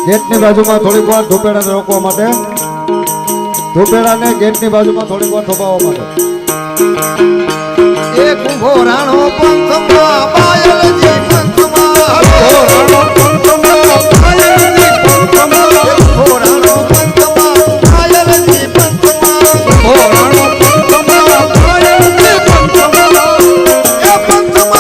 गेटनी बाजुमां थोड़ी વાર ધોપેડાને રોકવા માટે ધોપેડાને ગેટની બાજુમાં થોડીક વાર થોભાવવા માટે એ કુંભો રાણો પંથમાં પાયલજી પંથમાં કુંભો રાણો પંથમાં પાયલજી પંથમાં કુંભો રાણો પંથમાં પાયલજી પંથમાં કુંભો રાણો પંથમાં પાયલજી પંથમાં એ પંથમાં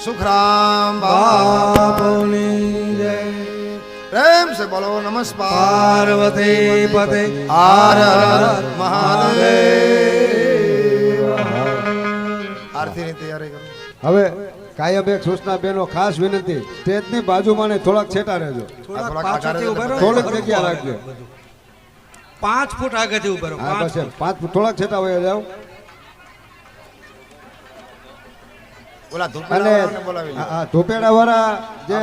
सुखराम બાપુની જય. प्रेम से बोलो नमस्कार પાર્વતી પતે हर हर महादेव आरती ની તૈયારી કરો હવે કાયમ એક સૂચના બેનો ખાસ વિનંતી, સ્ટેજની બાજુમાં ને થોડાક છેટા રહેજો, થોડાક થોડાક પાછળથી ઉભા રહો. થોડીક જગ્યા રાખજો. 5 ફૂટ આગળથી ઉભા રહો. હા 5 બસ એમ. 5 ફૂટ થોડાક છેટા વયા જાવ. બોલા અને ધૂપેલાવાળાને બોલાવી લો. ધોપેડા વાળા જે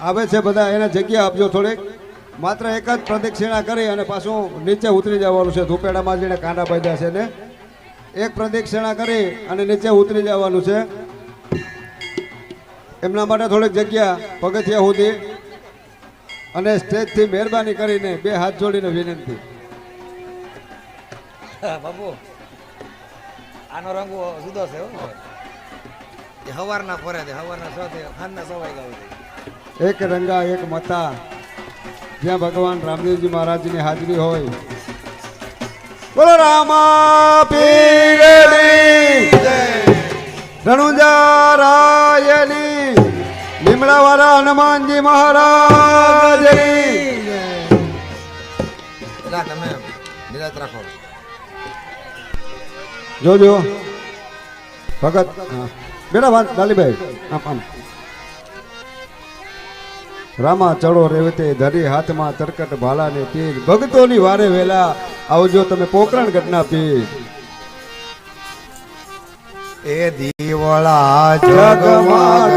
આવે છે બધા એને જગ્યા આપજો થોડીક. માત્ર એક જ પ્રદક્ષિણા કરી અને પાછું નીચે ઉતરી જવાનું છે. ધોપેડામાં જેને કાંડા બાંધ્યા છે ને એક પ્રદક્ષિણા કરી અને નીચે ઉતરી જવાનું છે. એમના માટે થોડીક જગ્યા પગથિયા સુધી. અને સ્ટેજથી મહેરબાની કરીને 2 હાથ જોડીને વિનંતી. બાબુ આનો રંગ જુદો છે હો. એ હવારના ફરે છે, હવારના 6 થી સાંજના 6 વાગ્યા સુધી. એક રંગા એક મતા, જ્યાં ભગવાન રામદેવજી મહારાજની હાજરી હોય. બોલો રામા પીરની રણુજા રાયની, લીમડાવાળા હનુમાનજી મહારાજની. એલા તમે નિરાત રાખો જોજો ભગત. હા બેટા વાત ડાલીભાઈ આમ આમ. રામા ચડો રેવતે ધરી હાથમાં તરકટ ભાલાને તીર, ભગતોની વારે વેલા આવજો તમે પોકરણ ઘટના પીર. એ દીવડા જગમગ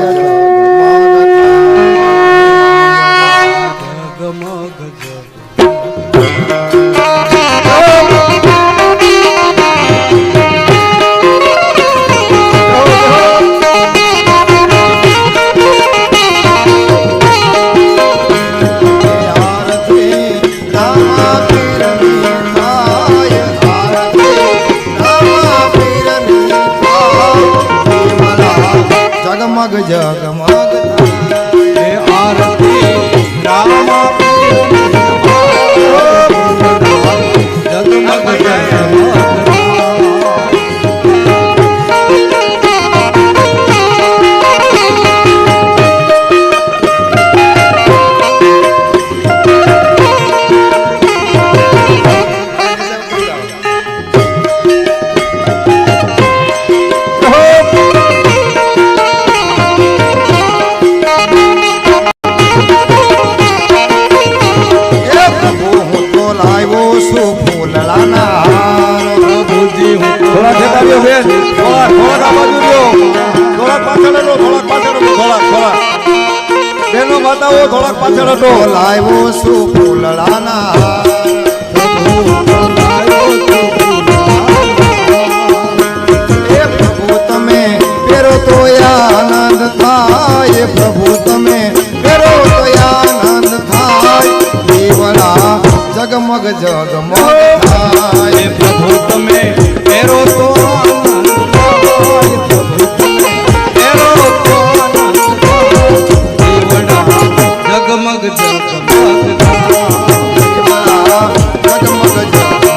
જગમગ જગ. જગમગ જગમગ એ આરતી રામા જગમગ થોડા છેટા રહ્યો બેન, થોડાક આ બાજુ રહ્યો, થોડાક પાછળ હટો, થોડાક પાછળ હટો, થોડાક બેનો માતાઓ થોડાક પાછળ હટો. લાવ્યો છું ફૂલડાના એ પ્રભુ તમે પહેરો તો આનંદ થાય, પ્રભુ તમે પહેરો તો આનંદ થાય, દીવડા જગમગ જગમગ થાય, પ્રભુ તમે પહેરો તો આનંદ થાય, પ્રભુ તમે પહેરો તો આનંદ થાય, દીવડા જગમગ જગમગ થાય, દીવડા જગમગ જગમગ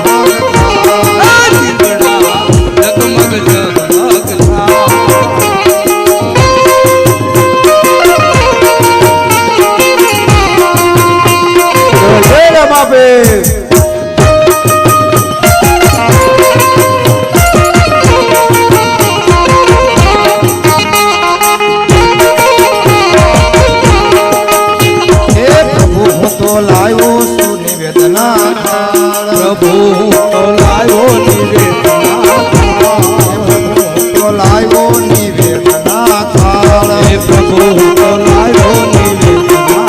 થાય. દીવડા જગમગ જગમગ થાય. જય રામાપીર. હે પ્રભુ હું તો લાવ્યો છું નિવેદના થાળ, પ્રભુ તો લાયો નિવેદના તો લાવ્યો નિવેદના થાળ, હે પ્રભુ તો લાયો નિવેદના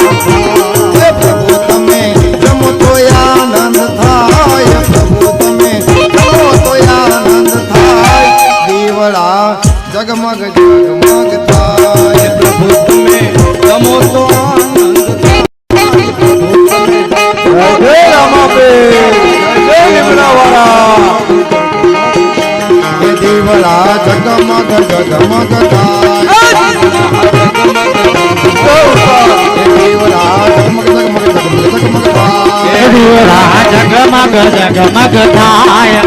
હે પ્રભુ તમે જમો તો આનંદ થાય, પ્રભુ તમે જમો તો આનંદ થાય, દીવડા જગમગ જગમગ થાય, પ્રભુ તમે ગમો તો આનંદ થાય, પ્રભુ તમે જય રામાપીર. જય લીમડાવાળા. હે દીવડા જગમગ જગમગ થાય, હે દીવડા જગમગ જગમગ જગમગ જગમગ થાય, જગમગ જગમગ થાય.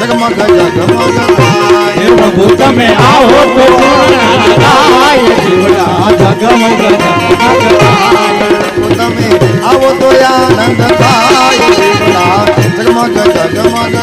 જગમગ જગમગ થાય હે પ્રભુ તમે આવો તો થાય જીવડા જગમગ જગમગ થાય તમે આવો તો આનંદ થાય જીવડા જગમગ જગમગ